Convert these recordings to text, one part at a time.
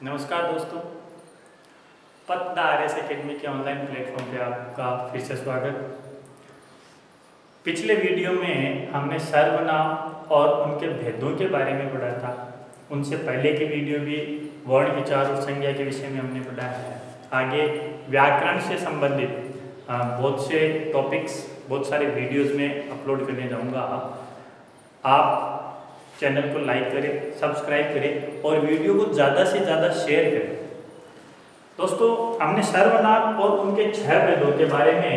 नमस्कार दोस्तों, पथ द आर.एस. एकेडमी के ऑनलाइन प्लेटफॉर्म पे आपका फिर से स्वागत। पिछले वीडियो में हमने सर्वनाम और उनके भेदों के बारे में पढ़ा था। उनसे पहले के वीडियो भी वर्ण, विचार और संज्ञा के विषय में हमने पढ़ा है। आगे व्याकरण से संबंधित बहुत से टॉपिक्स, बहुत सारे वीडियोस में अपलोड करने जाऊंगा। आप चैनल को लाइक करें, सब्सक्राइब करें और वीडियो को ज़्यादा से ज़्यादा शेयर करें। दोस्तों, हमने सर्वनाम और उनके 6 भेदों के बारे में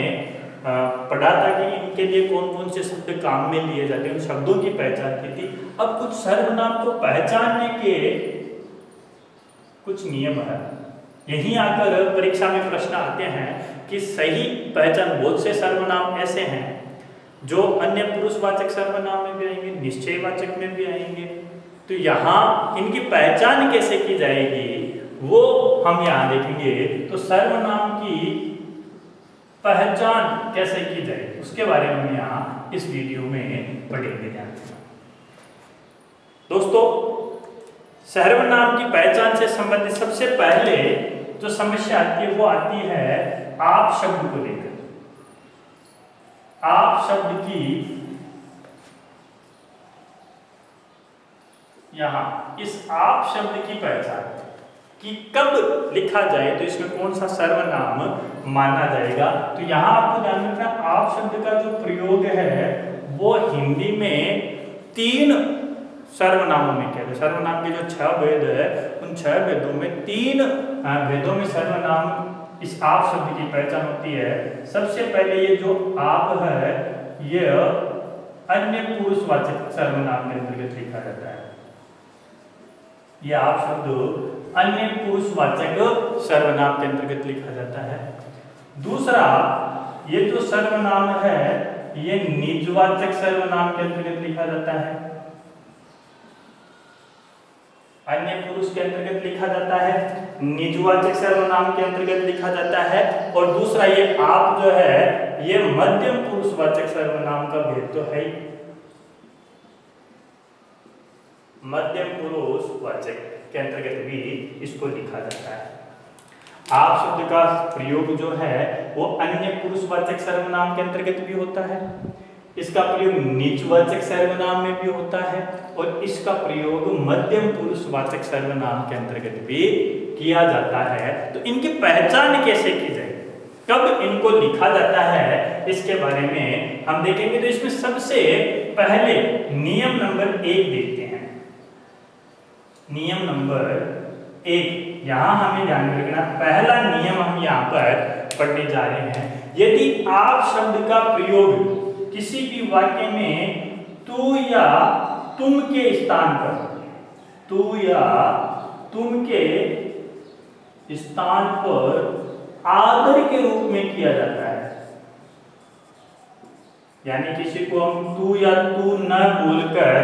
पढ़ा था कि इनके लिए कौन कौन से शब्द काम में लिए जाते हैं, उन शब्दों की पहचान की थी। अब कुछ सर्वनाम को पहचानने के कुछ नियम है। यहीं आकर परीक्षा में प्रश्न आते हैं कि सही पहचान। बहुत से सर्वनाम ऐसे हैं जो अन्य पुरुषवाचक सर्वनाम में भी आएंगे, निश्चयवाचक में भी आएंगे। तो यहाँ इनकी पहचान कैसे की जाएगी वो हम यहाँ देखेंगे। तो सर्वनाम की पहचान कैसे की जाएगी उसके बारे में हम यहाँ इस वीडियो में पढ़ेंगे ध्यान से। दोस्तों, सर्वनाम की पहचान से संबंधित सबसे पहले जो समस्या आती है वो आती है आप शब्द को लेकर। आप शब्द की यहां इस आप शब्द की पहचान कि कब लिखा जाए तो इसमें कौन सा सर्वनाम माना जाएगा। तो यहां आपको ध्यान रखना, आप शब्द का जो प्रयोग है वो हिंदी में 3 सर्वनामों में किया जाए। सर्वनाम के जो 6 भेद है उन 6 भेदों में 3 भेदों में सर्वनाम इस आप शब्द की पहचान होती है। सबसे पहले ये जो आप है ये अन्य पुरुषवाचक सर्वनाम के अंतर्गत लिखा जाता है। ये आप शब्द अन्य पुरुषवाचक सर्वनाम के अंतर्गत लिखा जाता है। दूसरा, ये जो सर्वनाम है ये निजवाचक सर्वनाम के अंतर्गत लिखा जाता है, अन्य पुरुष के अंतर्गत लिखा जाता है, निजवाचक सर्वनाम के अंतर्गत लिखा जाता है। और दूसरा ये आप जो है ये मध्यम पुरुषवाचक सर्वनाम का भेद तो है, मध्यम पुरुषवाचक के अंतर्गत भी इसको लिखा जाता है। आप शब्द का प्रयोग जो है वो अन्य पुरुषवाचक सर्वनाम के अंतर्गत भी होता है, इसका प्रयोग निजवाचक सर्वनाम में भी होता है और इसका प्रयोग मध्यम पुरुषवाचक सर्वनाम के अंतर्गत भी किया जाता है। तो इनकी पहचान कैसे की जाए, कब इनको लिखा जाता है, इसके बारे में हम देखेंगे। तो इसमें सबसे पहले नियम नंबर 1 देखते हैं। नियम नंबर 1 यहां हमें ध्यान रखना, पहला नियम हम यहां पर पढ़ने जा रहे हैं। यदि आप शब्द का प्रयोग किसी भी वाक्य में तू या तुम के स्थान पर, तू या तुम के स्थान पर आदर के रूप में किया जाता है, यानी किसी को हम तू या तू न बोलकर,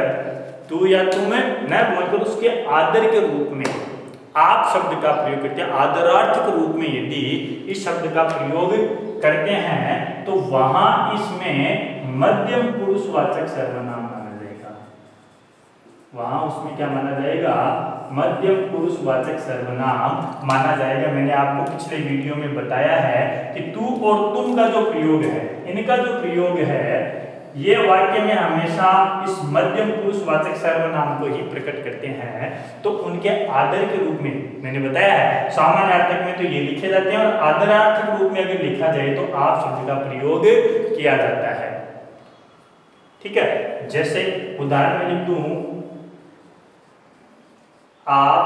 तू या तुम न बोलकर उसके आदर के रूप में आप शब्द का प्रयोग करते हैं, आदरार्थक रूप में यदि इस शब्द का प्रयोग करते हैं तो वहां इसमें मध्यम पुरुषवाचक सर्वनाम माना जाएगा। वहां उसमें क्या माना जाएगा, मध्यम पुरुषवाचक सर्वनाम माना जाएगा। मैंने आपको पिछले वीडियो में बताया है कि तू और तुम का जो प्रयोग है, इनका जो प्रयोग है ये वाक्य में हमेशा इस मध्यम पुरुषवाचक सर्वनाम को ही प्रकट करते हैं। तो उनके आदर के रूप में मैंने बताया है, सामान्यार्थक में तो ये लिखे जाते हैं और आदरार्थक रूप में अगर लिखा जाए तो आप शब्द का प्रयोग किया जाता है। ठीक है, जैसे उदाहरण में लिख दूं, आप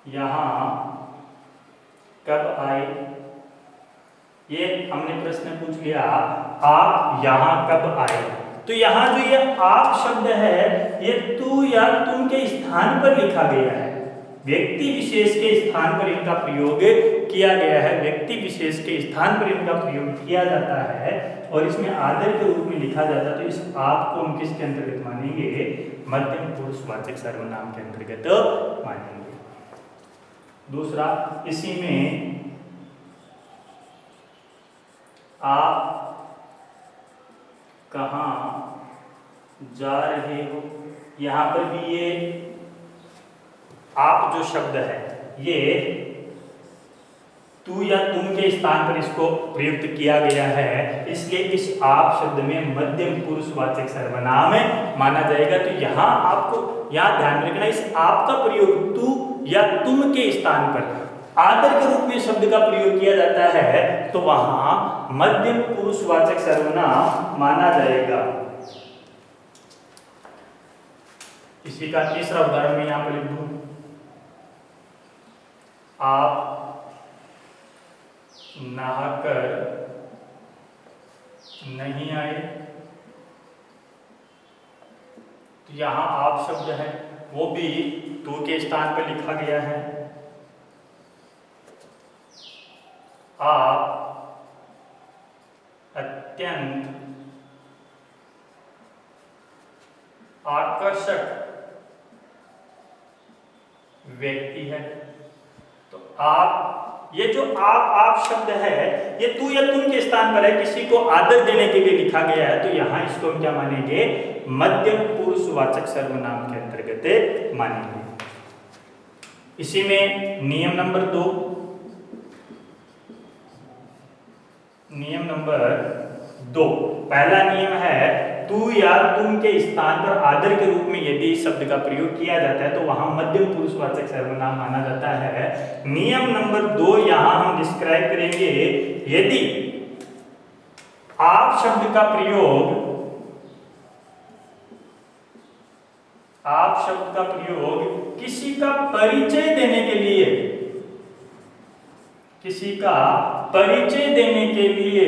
यहां कब आए, ये हमने प्रश्न पूछ लिया, आप यहां कब आए। तो यहां जो ये आप शब्द है ये तू या तुम के स्थान पर लिखा गया है, व्यक्ति विशेष के स्थान पर इनका प्रयोग किया गया है, व्यक्ति विशेष के स्थान पर इनका प्रयोग किया जाता है और इसमें आदर के रूप में लिखा जाता है। तो इस आप को हम किसके अंतर्गत मानेंगे, मध्यम पुरुषवाचक सर्वनाम के अंतर्गत मानेंगे। दूसरा, इसी में आप कहाँ जा रहे हो, यहाँ पर भी ये आप जो शब्द है ये तू या तुम के स्थान पर इसको प्रयुक्त किया गया है, इसलिए इस आप शब्द में मध्यम पुरुषवाचक सर्वनाम माना जाएगा। तो यहाँ आपको यहाँ ध्यान रखना, इस आप का प्रयोग तू या तुम के स्थान पर आदर के रूप में शब्द का प्रयोग किया जाता है तो वहां मध्यम पुरुषवाचक सर्वनाम माना जाएगा। इसी का तीसरा उदाहरण मैं यहां पर लिख दूं, आप नहाकर नहीं आए। तो यहां आप शब्द है वो भी तू के स्थान पर लिखा गया है। आप अत्यंत आकर्षक व्यक्ति है। तो आप, ये जो आप शब्द है ये तू या तुम के स्थान पर है, किसी को आदर देने के लिए लिखा गया है, तो यहां इसको हम क्या मानेंगे, मध्यम पुरुषवाचक सर्वनाम के अंतर्गत मानेंगे। इसी में नियम नंबर 2, नियम नंबर 2 पहला नियम है तू या तुम के स्थान पर आदर के रूप में यदि इस शब्द का प्रयोग किया जाता है तो वहां मध्यम पुरुषवाचक सर्वनाम माना जाता है। नियम नंबर 2 यहां हम डिस्क्राइब करेंगे, यदि आप शब्द का प्रयोग, आप शब्द का प्रयोग किसी का परिचय देने के लिए, किसी का परिचय देने के लिए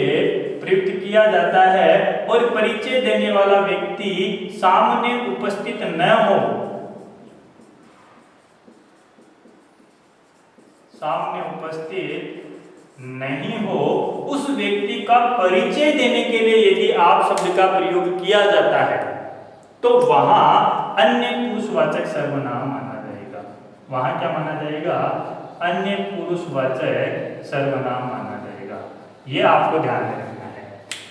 प्रयुक्त किया जाता है और परिचय देने वाला व्यक्ति सामने उपस्थित न हो, सामने उपस्थित नहीं हो, उस व्यक्ति का परिचय देने के लिए यदि आप शब्द का प्रयोग किया जाता है तो वहां अन्य पुरुषवाचक सर्वनाम माना जाएगा। वहां क्या माना जाएगा, अन्य पुरुषवाचक सर्वनाम माना जाएगा। ये आपको ध्यान में रखना है।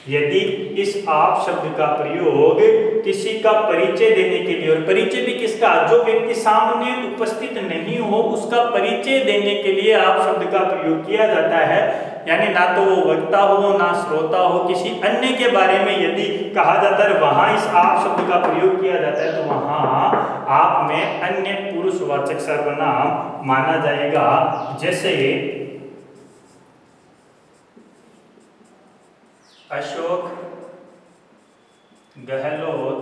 यदि इस आप शब्द का प्रयोग किसी का परिचय देने के लिए, और परिचय भी किसका, जो व्यक्ति सामने उपस्थित नहीं हो उसका परिचय देने के लिए आप शब्द का प्रयोग किया जाता है, यानी ना तो वो वक्ता हो ना श्रोता हो, किसी अन्य के बारे में यदि कहा जाता है वहां इस आप शब्द का प्रयोग किया जाता है तो वहां आप में अन्य पुरुषवाचक सर्वनाम माना जाएगा। जैसे अशोक गहलोत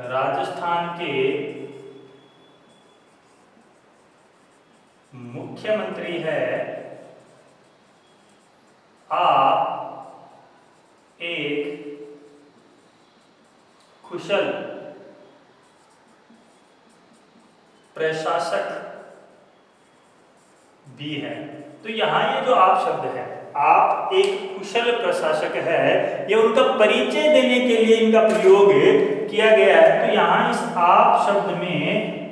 राजस्थान के मुख्यमंत्री है, आप एक कुशल प्रशासक भी है। तो यहां ये जो आप शब्द है, आप एक कुशल प्रशासक है, ये उनका परिचय देने के लिए इनका प्रयोग किया गया है। तो यहां इस आप शब्द में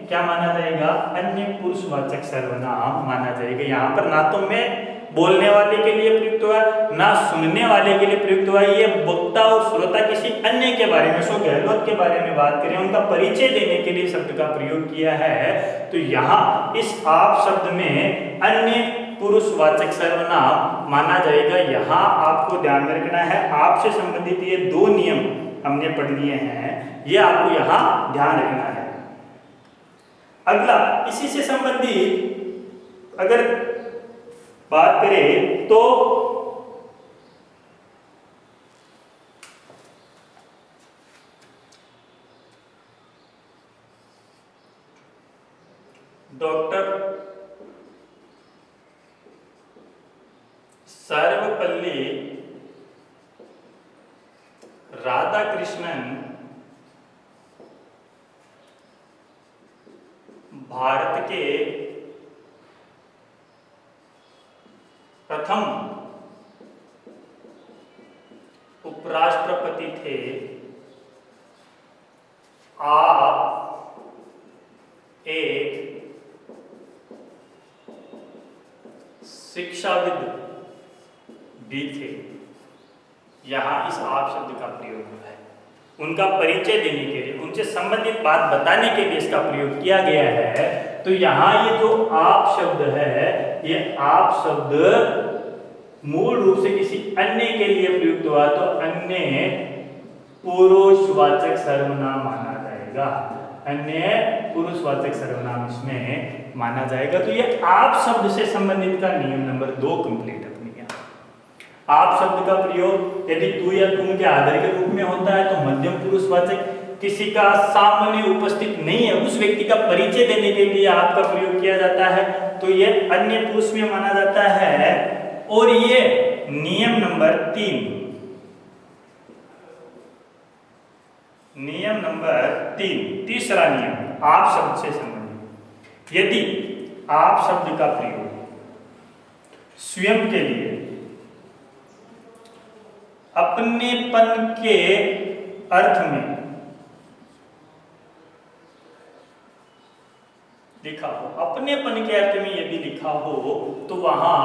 क्या माना जाएगा, अन्य पुरुषवाचक सर्वनाम माना जाएगा। यहाँ पर ना तो मैं बोलने वाले के लिए प्रयुक्त हुआ ना सुनने वाले के लिए प्रयुक्त हुआ, ये वक्ता और श्रोता किसी अन्य के बारे में, अशोक गहलोत के बारे में बात करें, उनका परिचय देने के लिए शब्द का प्रयोग किया है। तो यहाँ इस आप शब्द में अन्य पुरुषवाचक सर्वनाम माना जाएगा। यहाँ आपको ध्यान में रखना है, आपसे संबंधित ये 2 नियम हमने पढ़ लिए हैं, ये आपको यहाँ ध्यान रखना है। अगला इसी से संबंधित अगर बात करें तो डॉक्टर सर्वपल्ली राधाकृष्णन भारत के प्रथम उपराष्ट्रपति थे। आप एक शिक्षाविद भी थे। यहां इस आप शब्द का प्रयोग हुआ है। उनका परिचय देने के लिए, उनसे संबंधित बात बताने के लिए इसका प्रयोग किया गया है। तो यहाँ ये जो आप शब्द है, ये आप शब्द मूल रूप से किसी अन्य के लिए प्रयुक्त हुआ तो अन्य पुरुषवाचक सर्वनाम माना जाएगा, अन्य पुरुषवाचक सर्वनाम इसमें माना जाएगा। तो ये आप शब्द से संबंधित का नियम नंबर 2 कंप्लीट अपने यहाँ। आप शब्द का प्रयोग यदि तू या तुम के आदर के रूप में होता है तो मध्यम पुरुषवाचक, किसी का सामने उपस्थित नहीं है उस व्यक्ति का परिचय देने के लिए आपका प्रयोग किया जाता है तो ये अन्य पुरुष में माना जाता है। और ये नियम नंबर 3, नियम नंबर 3, तीसरा नियम आप शब्द से संबंधित, यदि आप शब्द का प्रयोग स्वयं के लिए अपनेपन के अर्थ में लिखा हो, अपनेपन के अर्थ में यदि लिखा हो तो वहां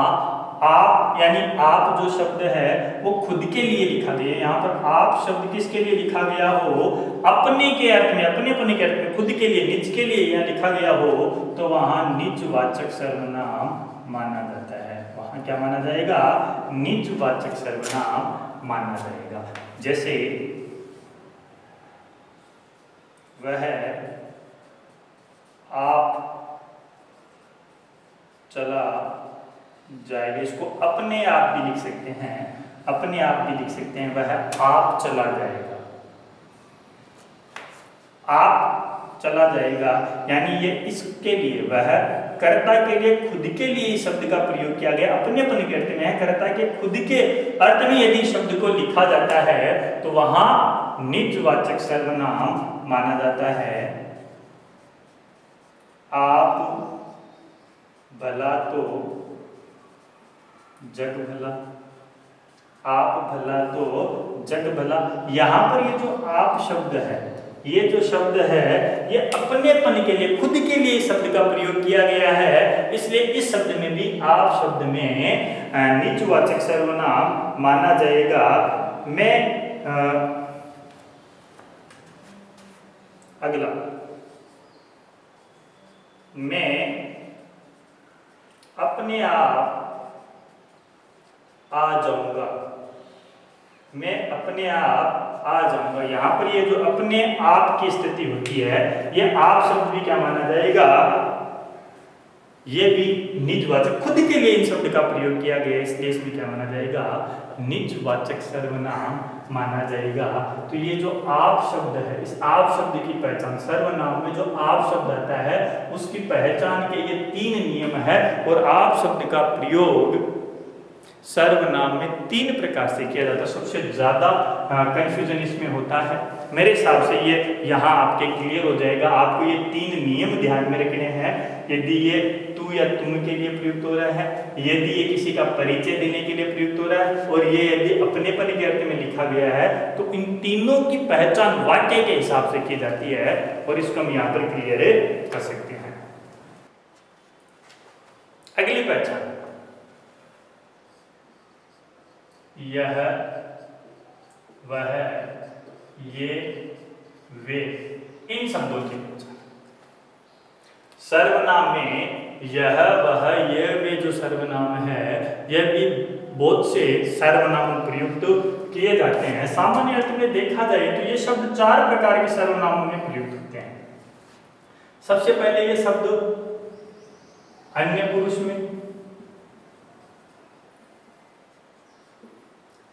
आप यानी आप जो शब्द है वो खुद के लिए लिखा गया है। यहाँ पर आप शब्द किसके लिए लिखा गया हो, अपने के अर्थ में, अपनेपन के अर्थ में, खुद के लिए, निज के लिए यहाँ लिखा गया हो तो वहां निजवाचक सर्वनाम माना जाता है। वहां क्या माना जाएगा, निजवाचक सर्वनाम माना जाएगा। जैसे वह आप चला जाएगा, इसको अपने आप भी लिख सकते हैं, अपने आप भी लिख सकते हैं, वह आप चला जाएगा, आप चला जाएगा यानी ये इसके लिए, वह कर्ता के लिए, खुद के लिए इस शब्द का प्रयोग किया गया, अपनेपन के अर्थ में है। कर्ता के खुद के अर्थ में यदि शब्द को लिखा जाता है तो वहां निजवाचक सर्वनाम माना जाता है। आप भला तो जग भला, आप भला तो जग भला। यहां पर ये जो आप शब्द है, ये जो शब्द है ये अपनेपन के लिए, खुद के लिए इस शब्द का प्रयोग किया गया है, इसलिए इस शब्द में भी आप शब्द में निजवाचक सर्वनाम माना जाएगा। मैं अगला, मैं अपने आप आ जाऊंगा, मैं अपने आप आ जाऊंगा। यहां पर ये जो अपने आप की स्थिति होती है, ये आप शब्द भी क्या माना जाएगा, ये भी निजवाचक, खुद के लिए इन शब्द का प्रयोग किया गया, इसलिए इसमें क्या माना जाएगा, निजवाचक सर्वनाम माना जाएगा। तो ये जो आप शब्द है, इस आप शब्द की पहचान, सर्वनाम में जो आप शब्द आता है उसकी पहचान के ये 3 नियम है। और आप शब्द का प्रयोग सर्वनाम में 3 प्रकार से किया जाता है। सबसे ज्यादा कंफ्यूजन इसमें होता है, मेरे हिसाब से ये यहाँ आपके क्लियर हो जाएगा। आपको ये 3 नियम ध्यान में रखने हैं। यदि ये तू या तुम के लिए प्रयुक्त हो रहा है, यदि ये किसी का परिचय देने के लिए प्रयुक्त हो रहा है, और ये यदि अपनेपन के अर्थ में लिखा गया है, तो इन तीनों की पहचान वाक्य के हिसाब से की जाती है और इसको हम यहाँ पर क्लियर कर सकते हैं। अगली पहचान, यह, वह, ये, वे, इन शब्दों की पहचान। सर्वनाम में यह, वह, ये, वे जो सर्वनाम है, यह भी बहुत से सर्वनाम प्रयुक्त किए जाते हैं। सामान्य अर्थ में देखा जाए तो ये शब्द 4 प्रकार के सर्वनामों में प्रयुक्त होते हैं। सबसे पहले ये शब्द अन्य पुरुष में,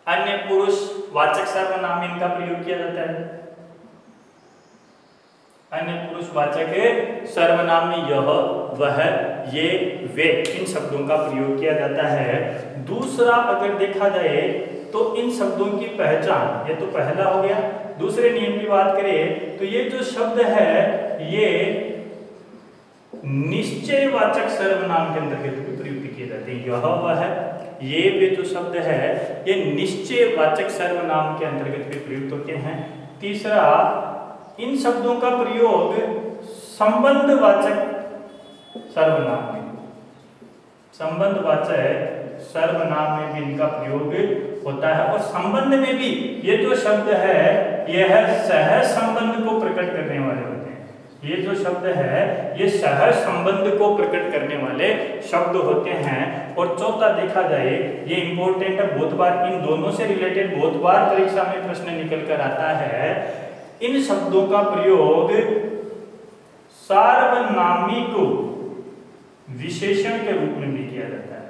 अन्य पुरुष वाचक सर्वनाम में इनका प्रयोग किया जाता है। अन्य पुरुष वाचक सर्वनाम में यह, वह, ये, वे, इन शब्दों का प्रयोग किया जाता है। दूसरा अगर देखा जाए तो इन शब्दों की पहचान, ये तो पहला हो गया। दूसरे नियम की बात करें तो ये जो शब्द है ये निश्चयवाचक सर्वनाम के अंतर्गत प्रयुक्त किए जाते हैं। यह, वह, ये, वे जो शब्द है ये निश्चयवाचक सर्वनाम के अंतर्गत भी प्रयुक्त होते हैं। तीसरा, इन शब्दों का प्रयोग संबंधवाचक सर्वनाम में, संबंधवाचक सर्वनाम में भी इनका प्रयोग होता है। और संबंध में भी ये जो शब्द है यह सहज संबंध को प्रकट करने वाले होते हैं। ये जो शब्द है ये सहज संबंध को प्रकट करने वाले शब्द होते हैं। और चौथा देखा जाए, ये इंपॉर्टेंट है, बहुत बार इन दोनों से रिलेटेड बहुत बार परीक्षा में प्रश्न निकल कर आता है। इन शब्दों का प्रयोग सार्वनामिक विशेषण के रूप में भी किया जाता है।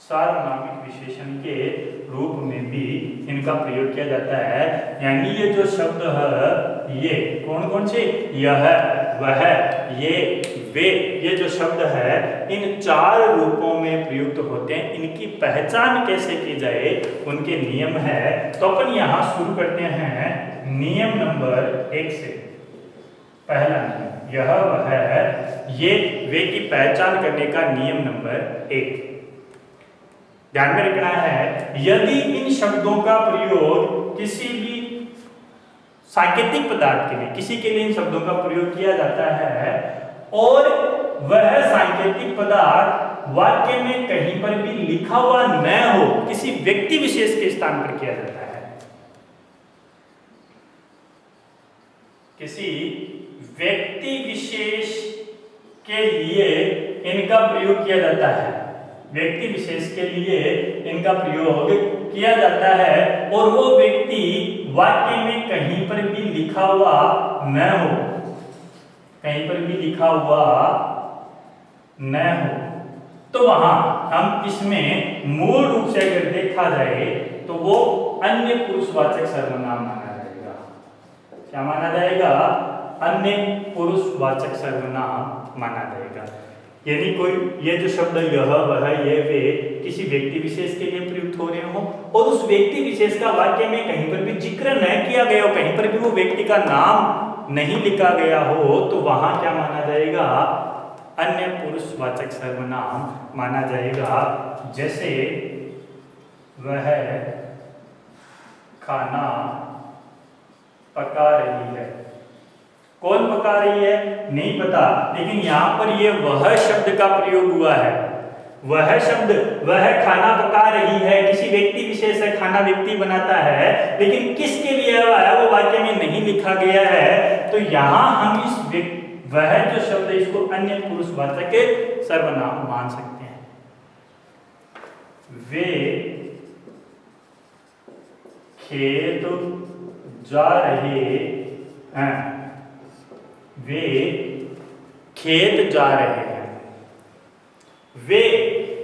सार्वनामिक विशेषण के रूप में भी इनका प्रयोग किया जाता है। यानी ये जो शब्द है ये कौन कौन से, यह, वह, ये, वे, ये जो शब्द है इन 4 रूपों में प्रयुक्त होते हैं। इनकी पहचान कैसे की जाए उनके नियम है। तो अपन यहाँ शुरू करते हैं नियम नंबर 1 से। पहला नियम, यह, वह, ये, वे की पहचान करने का नियम नंबर 1। ध्यान में रखना है, यदि इन शब्दों का प्रयोग किसी भी सांकेतिक पदार्थ के लिए, किसी के लिए इन शब्दों का प्रयोग किया जाता है और वह सांकेतिक पदार्थ वाक्य में कहीं पर भी लिखा हुआ न हो, किसी व्यक्ति विशेष के स्थान पर किया जाता है, किसी व्यक्ति विशेष के लिए इनका प्रयोग किया जाता है, व्यक्ति विशेष के लिए इनका प्रयोग किया जाता है और वो व्यक्ति वाक्य में कहीं पर भी लिखा हुआ न हो, कहीं पर भी लिखा हुआ न हो, तो वहां हम इसमें मूल रूप से अगर देखा जाए तो वो अन्य पुरुषवाचक सर्वनाम माना जाएगा। क्या माना जाएगा? अन्य पुरुषवाचक सर्वनाम माना जाएगा। यानी कोई ये जो शब्द यह, वह, ये, वे किसी व्यक्ति विशेष के लिए प्रयुक्त हो रहे हो और उस व्यक्ति विशेष का वाक्य में कहीं पर भी जिक्र न किया गया हो, कहीं पर भी वो व्यक्ति का नाम नहीं लिखा गया हो, तो वहां क्या माना जाएगा? अन्य पुरुषवाचक सर्वनाम माना जाएगा। जैसे वह खाना पका रही है। कौन पका रही है नहीं पता, लेकिन यहाँ पर ये वह शब्द का प्रयोग हुआ है। वह शब्द, वह खाना पका रही है, किसी व्यक्ति विशेष है, खाना व्यक्ति बनाता है, लेकिन किसके लिए हुआ है वो वाक्य में नहीं लिखा गया है। तो यहाँ हम इस वह जो शब्द है इसको अन्य पुरुषवाचक सर्वनाम मान सकते हैं। वे खेत जा रहे हैं, वे खेत जा रहे हैं। वे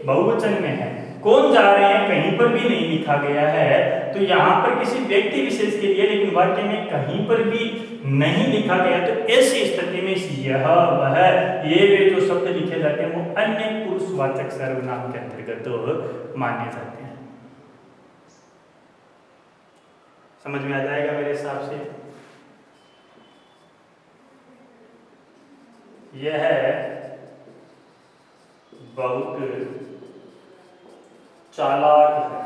बहुवचन में है, कौन जा रहे हैं कहीं पर भी नहीं लिखा गया है, तो यहाँ पर किसी व्यक्ति विशेष के लिए लेकिन वाक्य में कहीं पर भी नहीं लिखा गया, तो ऐसी स्थिति में यह, वह, ये, वे जो शब्द लिखे जाते हैं वो अन्य पुरुषवाचक सर्वनाम के अंतर्गत माने जाते हैं। समझ में आ जाएगा मेरे हिसाब से? यह बहुत चालाक है।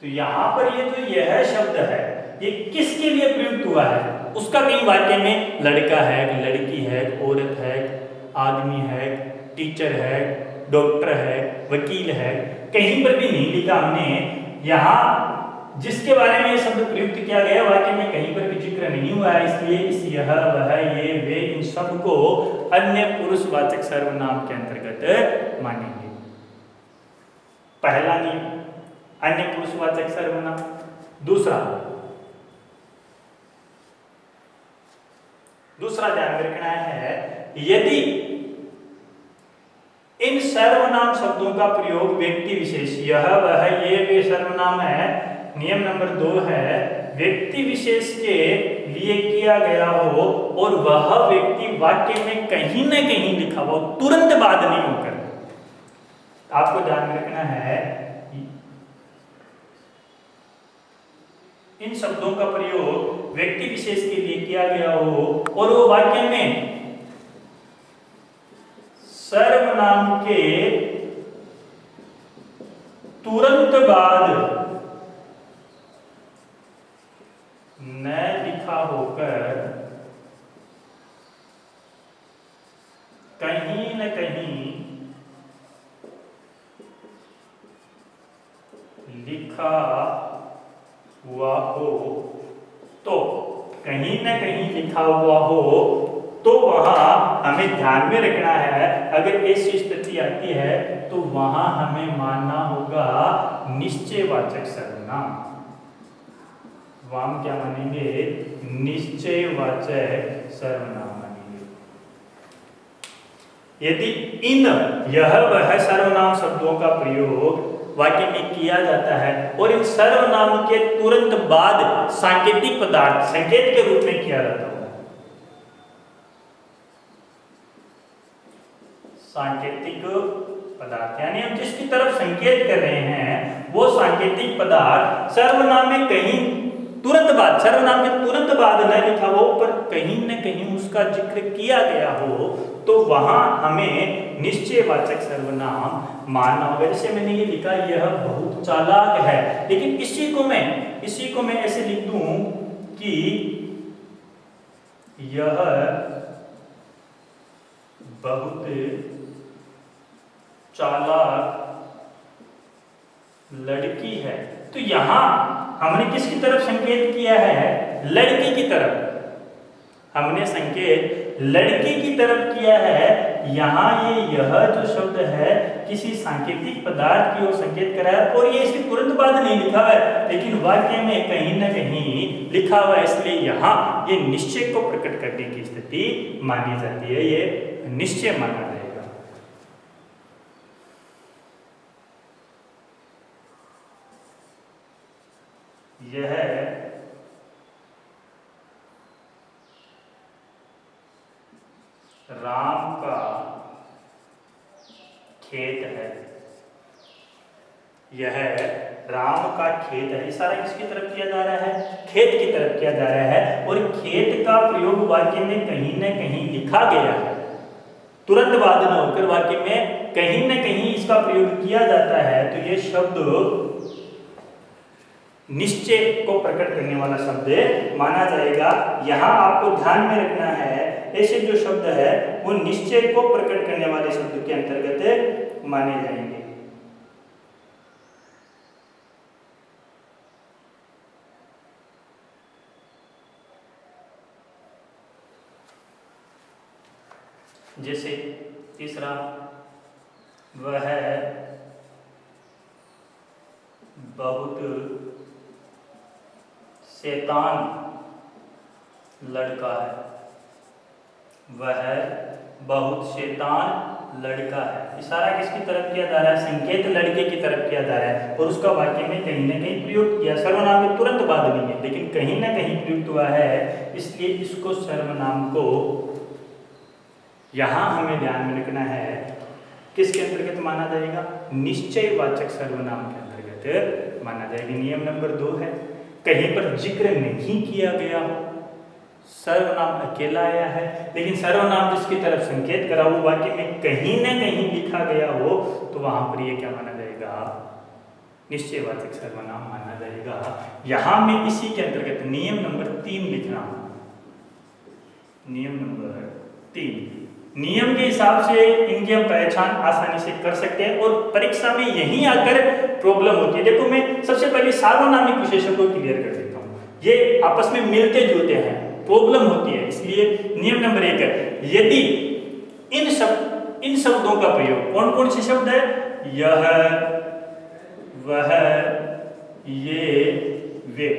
तो यहां पर ये जो यह शब्द है ये किसके लिए प्रयुक्त हुआ है? उसका कहीं वाक्य में लड़का है, लड़की है, औरत है, आदमी है, टीचर है, डॉक्टर है, वकील है, कहीं पर भी नहीं लिखा हमने। यहाँ जिसके बारे में ये शब्द प्रयुक्त किया गया वाक्य में कहीं पर भी जिक्र नहीं हुआ है, इसलिए इस यह, वह, ये, वे इन सब को अन्य पुरुषवाचक सर्वनाम के अंतर्गत मानेंगे। पहला नियम अन्य पुरुषवाचक सर्वनाम। दूसरा ध्यान रखना है, यदि इन सर्वनाम शब्दों का प्रयोग व्यक्ति विशेष, यह, वह, ये, वे सर्वनाम है, नियम नंबर 2 है, व्यक्ति विशेष के लिए किया गया हो और वह व्यक्ति वाक्य में कहीं न कहीं लिखा हो, तुरंत बाद नहीं होकर। आपको ध्यान रखना है इन शब्दों का प्रयोग व्यक्ति विशेष के लिए किया गया हो और वो वाक्य में सर्वनाम के तुरंत बाद न लिखा होकर कहीं न कहीं कहीं ना कहीं लिखा हुआ हो तो वहां हमें ध्यान में रखना है, अगर ऐसी स्थिति आती है तो वहां हमें मानना होगा निश्चयवाचक सर्वनाम। वहां हम क्या मानेंगे? निश्चयवाचक सर्वनाम मानेंगे। यदि इन यह वह सर्वनाम शब्दों का प्रयोग वाक्य में किया जाता है और इन सर्वनाम के तुरंत बाद सांकेतिक पदार्थ संकेत के रूप में किया जाता है, सांकेतिक पदार्थ यानी हम जिसकी तरफ संकेत कर रहे हैं वो सांकेतिक पदार्थ सर्वनाम में कहीं तुरंत बाद, सर्वनाम के तुरंत बाद न लिखा हो पर कहीं न कहीं उसका जिक्र किया गया हो तो वहां हमें निश्चयवाचक सर्वनाम मानना होगा। जैसे मैंने ये लिखा, यह बहुत चालाक है, लेकिन इसी को मैं ऐसे लिख दूं कि यह बहुत चालाक लड़की है, तो यहां हमने किसकी तरफ संकेत किया है? लड़की की तरफ। हमने संकेत लड़की की तरफ किया है। यहां यह जो शब्द है किसी सांकेतिक पदार्थ की ओर संकेत करा है और ये इसके तुरंत बाद नहीं लिखा है, लेकिन वाक्य में कहीं न कहीं लिखा हुआ है, इसलिए यहां ये निश्चय को प्रकट करने की स्थिति मानी जाती है, ये निश्चय माना जाएगा। यह राम का खेत है। यह राम का खेत है। इशारा किसकी तरफ किया जा रहा है? खेत की तरफ किया जा रहा है और खेत का प्रयोग वाक्य में कहीं न कहीं लिखा गया है, तुरंत बाद न होकर वाक्य में कहीं न कहीं इसका प्रयोग किया जाता है, तो यह शब्द निश्चय को प्रकट करने वाला शब्द माना जाएगा। यहां आपको ध्यान में रखना है, ऐसे जो शब्द है वो निश्चय को प्रकट करने वाले शब्द के अंतर्गत माने जाएंगे। जैसे तीसरा, वह बहुत शैतान लड़का है। वह बहुत शैतान लड़का है। इशारा किसकी तरफ किया जा रहा है? संकेत लड़के की तरफ किया जा रहा है और उसका वाक्य में कहीं न कहीं प्रयोग किया। सर्वनाम के तुरंत बाद नहीं है, लेकिन कहीं न कहीं प्रयुक्त हुआ है, इसलिए इसको सर्वनाम को यहां हमें ध्यान में रखना है, किसके अंतर्गत माना जाएगा? निश्चयवाचक सर्वनाम के अंतर्गत माना जाएगा। नियम नंबर 2 है, कहीं पर जिक्र नहीं किया गया हो, सर्वनाम अकेला आया है, लेकिन सर्वनाम जिसकी तरफ संकेत करा हो वाक्य में कहीं न कहीं लिखा गया हो, तो वहां पर ये क्या माना जाएगा? निश्चयवाचक सर्वनाम माना जाएगा। यहां मैं इसी के अंतर्गत नियम नंबर 3 लिख रहा हूं। नियम नंबर 3, नियम के हिसाब से इनकी हम पहचान आसानी से कर सकते हैं और परीक्षा में यहीं आकर प्रॉब्लम होती है। देखो, मैं सबसे पहले सार्वनामिक विशेषण को क्लियर कर देता हूं, ये आपस में मिलते जुलते हैं, प्रॉब्लम होती है। इसलिए नियम नंबर 1 है, यदि इन शब्दों का प्रयोग, कौन कौन से शब्द है? यह, वह, ये, वे,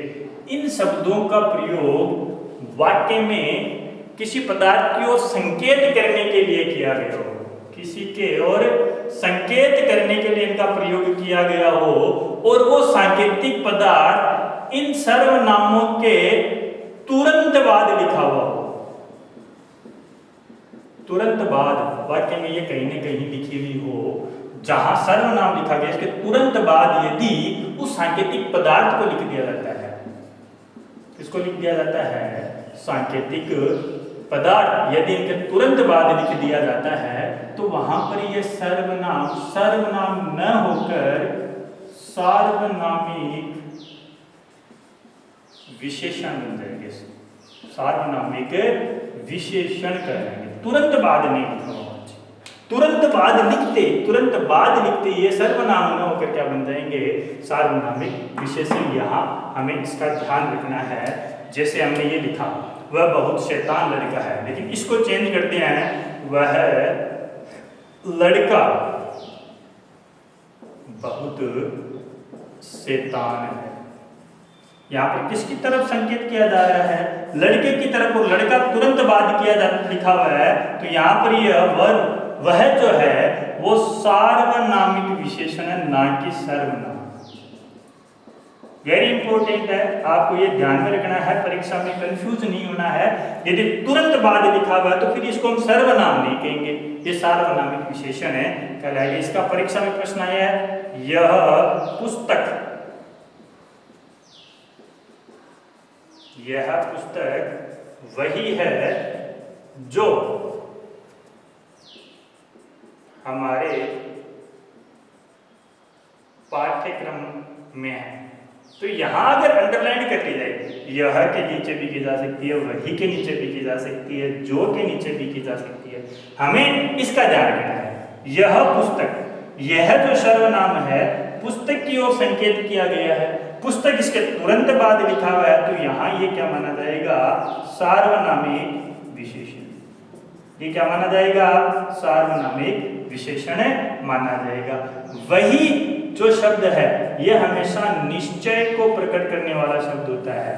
इन शब्दों का प्रयोग वाक्य में किसी पदार्थ की ओर संकेत करने के लिए किया गया हो, किसी के ओर संकेत करने के लिए इनका प्रयोग किया गया हो और वो सांकेतिक पदार्थ इन सर्वनामों के तुरंत बाद लिखा हुआ हो। तुरंत बाद वाक्य में ये कहीं न कहीं लिखी हुई हो, जहां सर्वनाम लिखा गया इसके तुरंत बाद यदि उस सांकेतिक पदार्थ को लिख दिया जाता है, इसको लिख दिया जाता है सांकेतिक पदार्थ, यदि इनके तुरंत बाद लिख दिया जाता है तो वहां पर यह सर्वनाम न होकर सार्वनामिक विशेषण बन जाएंगे। सार्वनामिक विशेषण करेंगे, तुरंत बाद नहीं लिखा होगा। तुरंत बाद लिखते ये सर्वनाम न होकर क्या बन जाएंगे? सार्वनामिक विशेषण। यहाँ हमें इसका ध्यान रखना है, जैसे हमने ये लिखा, वह बहुत शैतान लड़का है, लेकिन इसको चेंज करते हैं, वह लड़का बहुत शैतान है। यहाँ पर किसकी तरफ संकेत किया जा रहा है? लड़के की तरफ, और लड़का तुरंत बाद किया जा लिखा हुआ है, तो यहाँ पर यह वह जो है वो सार्वनामिक विशेषण है, ना कि सर्वनाम। वेरी इंपॉर्टेंट है, आपको ये ध्यान में रखना है, परीक्षा में कंफ्यूज नहीं होना है। यदि तुरंत बाद लिखा हुआ है तो फिर इसको हम सर्वनाम नहीं कहेंगे, ये सार्वनामिक विशेषण है कहलाएगा। इसका परीक्षा में प्रश्न आया है, यह पुस्तक वही है जो हमारे पाठ्यक्रम में है। तो यहां अगर अंडरलाइन कर ली जाए, यह के नीचे भी की जा सकती है, वही के नीचे भी की जा सकती है, जो के नीचे भी की जा सकती है, हमें इसका ध्यान रखना है। यह पुस्तक, यह जो सर्वनाम है पुस्तक की ओर संकेत किया गया है, पुस्तक इसके तुरंत बाद लिखा हुआ है, तो यहां ये क्या माना जाएगा? सार्वनामिक विशेषण। ये क्या माना जाएगा? सार्वनामिक विशेषण माना जाएगा। वही जो शब्द है ये हमेशा निश्चय को प्रकट करने वाला शब्द होता है।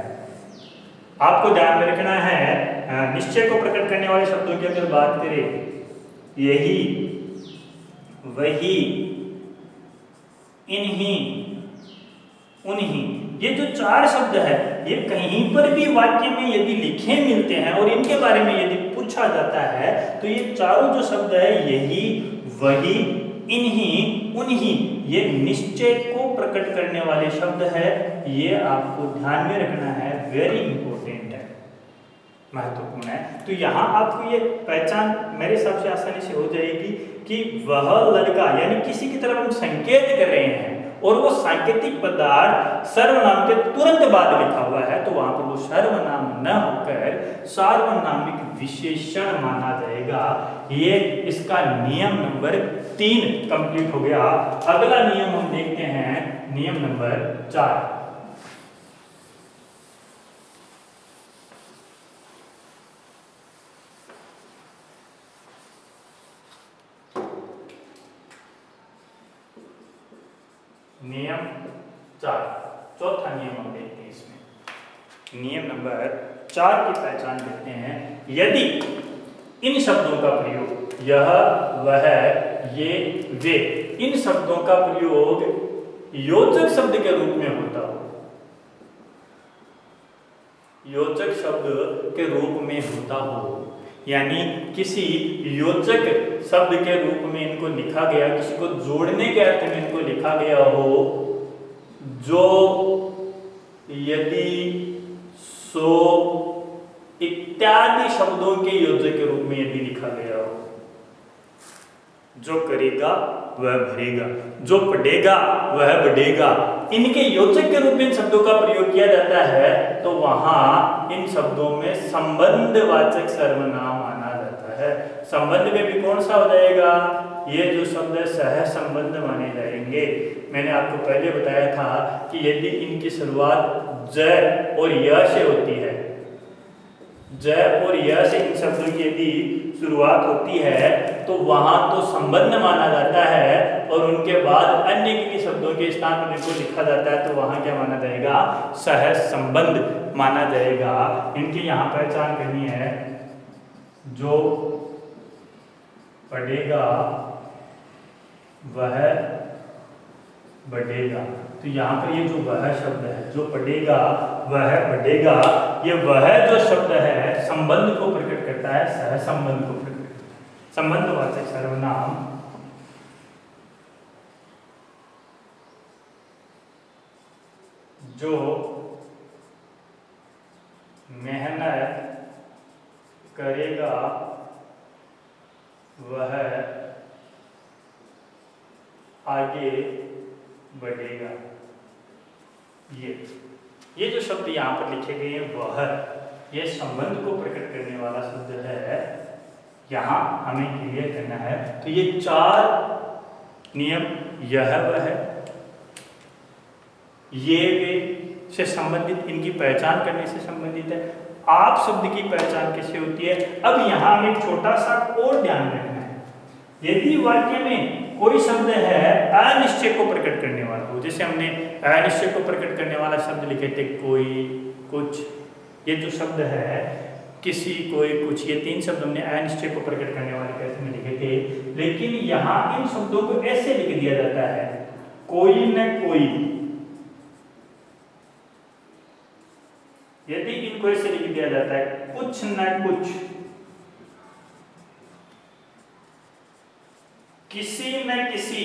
आपको ध्यान में रखना है, निश्चय को प्रकट करने वाले शब्दों की अगर बात करें, यही, वही, इन्हीं, उन्हीं, ये जो चार शब्द है ये कहीं पर भी वाक्य में यदि लिखे मिलते हैं और इनके बारे में यदि पूछा जाता है, तो ये चारों जो शब्द है, यही, वही, इन्हीं, उन्हीं, ये निश्चय को प्रकट करने वाले शब्द है। ये आपको ध्यान में रखना है, वेरी इंपॉर्टेंट है, महत्वपूर्ण है। तो यहाँ आपको ये पहचान मेरे हिसाब से आसानी से हो जाएगी कि वह लड़का, यानी किसी की तरफ हम संकेत कर रहे हैं और वो सांकेतिक पदार्थ सर्वनाम के तुरंत बाद लिखा हुआ है, तो वहां पर वो सर्वनाम न होकर सार्वनामिक विशेषण माना जाएगा। ये इसका नियम नंबर 3 कंप्लीट हो गया। अगला नियम हम देखते हैं, नियम नंबर 4। नियम 4, चौथा नियम हम देखते हैं। इसमें नियम नंबर 4 की पहचान करते हैं, यदि इन शब्दों का प्रयोग, यह, वह, ये, वे, इन शब्दों का प्रयोग योजक शब्द के रूप में होता हो, योजक शब्द के रूप में होता हो, यानी किसी योजक शब्द के रूप में इनको लिखा गया, किसी को जोड़ने के अर्थ में इनको लिखा गया हो, जो, यदि, सो इत्यादि शब्दों के योजक के रूप में यदि लिखा गया हो। जो करेगा वह भरेगा, जो पढ़ेगा वह बढ़ेगा, इनके योजक के रूप में इन शब्दों का प्रयोग किया जाता है, तो वहां इन शब्दों में संबंधवाचक सर्वनाम आना जाता है। संबंध में भी कौन सा हो जाएगा? ये जो शब्द है सह संबंध माने जाएंगे। मैंने आपको पहले बताया था कि यदि इनकी शुरुआत ज और य से होती है, ज और य से इन शब्दों की यदि शुरुआत होती है, तो वहां तो संबंध माना जाता है, और उनके बाद अन्य किन्हीं शब्दों के स्थान पर इनको लिखा जाता है, तो वहां क्या माना जाएगा? सह संबंध माना जाएगा। इनकी यहाँ पहचान करनी है, जो पढ़ेगा वह बढ़ेगा। तो यहाँ पर ये जो वह शब्द है, जो पढ़ेगा वह बढ़ेगा, ये वह जो शब्द है संबंध को प्रकट करता है, सह संबंध को प्रकट करता है। संबंधवाचक सर्वनाम जो मेहनत करेगा वह आगे बढ़ेगा। ये जो शब्द यहाँ पर लिखे गए हैं, वह, ये संबंध को प्रकट करने वाला शब्द है, यहाँ हमें क्लियर करना है। तो ये 4 नियम, यह, वह, ये, वे, से संबंधित, इनकी पहचान करने से संबंधित है। आप शब्द की पहचान कैसे होती है? अब यहाँ हमें छोटा सा और ध्यान रखना है। यदि वाक्य में कोई शब्द है अनिश्चय को प्रकट करने वाला हो, जैसे हमने अनिश्चय को प्रकट करने वाला शब्द लिखे थे कोई, कुछ, ये जो शब्द है किसी, कोई, कुछ, ये तीन शब्द हमने अनिश्चय को प्रकट करने वाले कैसे में लिखे थे। लेकिन यहाँ इन शब्दों को ऐसे लिख दिया जाता है, कोई न कोई। यदि इनको ऐसे लिख दिया जाता है, कुछ न कुछ, किसी न किसी,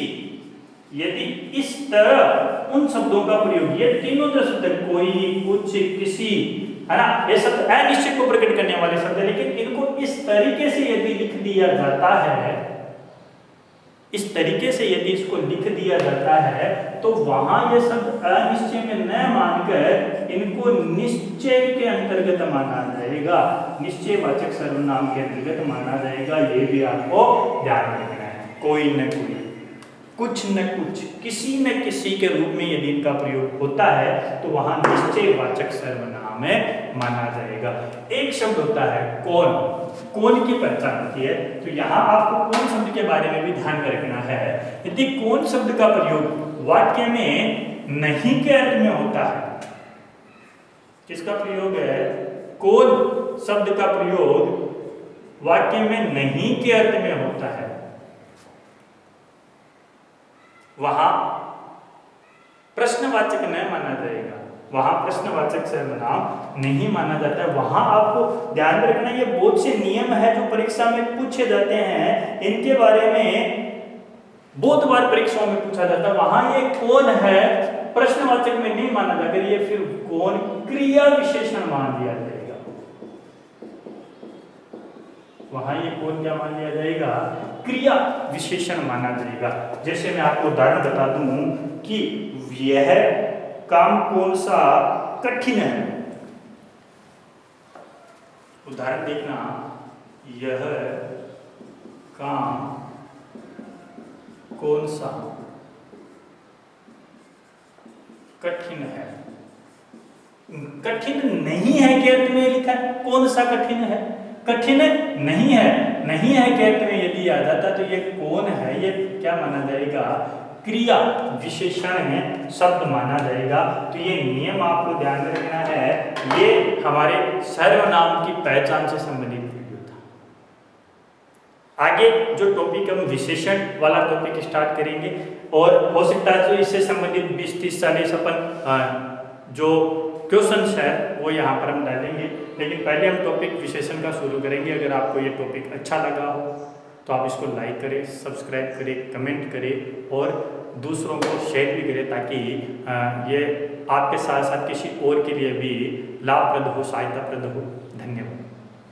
यदि इस तरह उन शब्दों का प्रयोग, ये तीनों जो शब्द कोई, कुछ, किसी, है ना, ये शब्द अनिश्चय को प्रकट करने वाले शब्द है। लेकिन इनको इस तरीके से यदि लिख दिया जाता है, इस तरीके से यदि इसको लिख दिया जाता है, तो वहां ये शब्द अनिश्चय में न मानकर इनको निश्चय के अंतर्गत माना जाएगा, निश्चयवाचक सर्वनाम के अंतर्गत माना जाएगा। ये भी आपको ध्यान रखना है। कोई न कोई, कुछ न कुछ, किसी न किसी के रूप में यदि इनका प्रयोग होता है तो वहां निश्चयवाचक सर्वनाम माना जाएगा। एक शब्द होता है कौन, कौन की पहचान होती है। तो यहाँ आपको कौन शब्द के बारे में भी ध्यान रखना है। यदि कौन शब्द का प्रयोग वाक्य में नहीं के अर्थ में होता है, किसका प्रयोग है? कौन शब्द का प्रयोग वाक्य में नहीं के अर्थ में होता है, वहां प्रश्नवाचक न माना जाएगा, वहां प्रश्नवाचक सर्वनाम नहीं माना जाता है। वहां आपको ध्यान रखना, ये बहुत से नियम है जो परीक्षा में पूछे जाते हैं, इनके बारे में बहुत बार परीक्षाओं में पूछा जाता है। वहां ये कौन है प्रश्नवाचक में नहीं माना जाएगा, ये फिर कौन क्रिया विशेषण मान लिया जाएगा। वहां ये कौन क्या मान लिया जाएगा? क्रिया विशेषण माना जाएगा। जैसे मैं आपको उदाहरण बता दूं कि यह काम कौन सा कठिन है। उदाहरण देखना, यह काम कौन सा कठिन है। कठिन नहीं है के अर्थ में लिखा है, कौन सा कठिन है, कठिन नहीं है, नहीं है के अर्थ में यदि आ जाता तो ये कौन है, ये क्या माना जाएगा? क्रिया विशेषण है, शब्द माना जाएगा। तो ये नियम आपको ध्यान रखना है, ये हमारे सर्वनाम की पहचान से संबंधित वीडियो था। आगे जो टॉपिक हम विशेषण वाला टॉपिक स्टार्ट करेंगे, और हो सकता है तो इससे संबंधित 20-30 40 अपन जो क्वेश्चंस है वो यहाँ पर हम डालेंगे। लेकिन पहले हम टॉपिक विशेषण का शुरू करेंगे। अगर आपको ये टॉपिक अच्छा लगा हो तो आप इसको लाइक करें, सब्सक्राइब करें, कमेंट करें और दूसरों को शेयर भी करें, ताकि ये आपके साथ साथ किसी और के लिए भी लाभप्रद हो, सहायताप्रद हो। धन्यवाद।